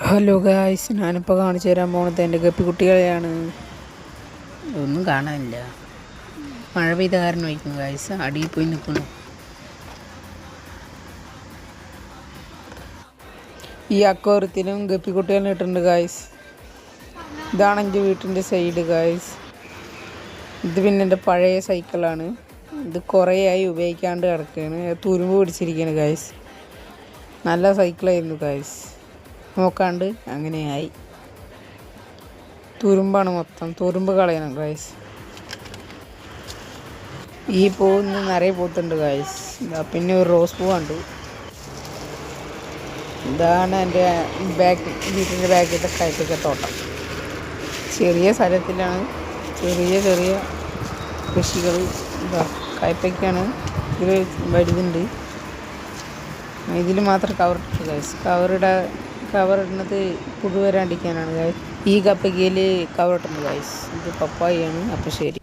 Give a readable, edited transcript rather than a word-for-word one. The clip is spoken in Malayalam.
ഹലോ ഗായ്സ്, ഞാനിപ്പോൾ കാണിച്ചു തരാൻ പോണത് എൻ്റെ ഗപ്പിക്കുട്ടികളെയാണ്. ഒന്നും കാണാനില്ല, മഴ പെയ്ത കാരണം വയ്ക്കുന്നു ഗായ്സ്. അടിയിൽ പോയി നിൽക്കുന്നു. ഈ അക്വാറിയത്തിലും ഗപ്പിക്കുട്ടികളെ ഇട്ടിട്ടുണ്ട് ഗായ്സ്. ഇതാണ് എൻ്റെ വീട്ടിൻ്റെ സൈഡ് ഗായ്സ്. ഇത് പിന്നെ എൻ്റെ പഴയ സൈക്കിളാണ്. ഇത് കുറേയായി ഉപയോഗിക്കാണ്ട് കിടക്കുകയാണ്. തുരുമ്പ് പിടിച്ചിരിക്കുകയാണ് ഗായ്സ്. നല്ല സൈക്കിളായിരുന്നു ഗായ്സ്, നോക്കാണ്ട് അങ്ങനെയായി. തുരുമ്പാണ് മൊത്തം, തുരുമ്പ് കളയണം ഗായ്സ്. ഈ പൂവിന് നിറയെ പൂത്തുണ്ട് ഗായ്സ്. പിന്നെ ഒരു റോസ് പൂ കണ്ടു. ഇതാണ് എൻ്റെ വീട്ടിൻ്റെ ബാക്കിലത്തെ കയ്പയ്ക്ക തോട്ടം. ചെറിയ സ്ഥലത്തിലാണ് ചെറിയ ചെറിയ കൃഷികൾ. കയ്പയ്ക്കാണ്. ഇതിൽ വലുതുണ്ട്. ഇതിൽ മാത്രം കവറിട്ട് ഗൈസ്. കവറിടുന്നത് പുഴു വരാണ്ടിരിക്കാനാണ് ഗൈസ്. ഈ കപ്പയ്ക്കയിൽ കവറിട്ടുന്നത് ഗൈസ്. ഇത് പപ്പായാണ്. അപ്പോൾ ശരി.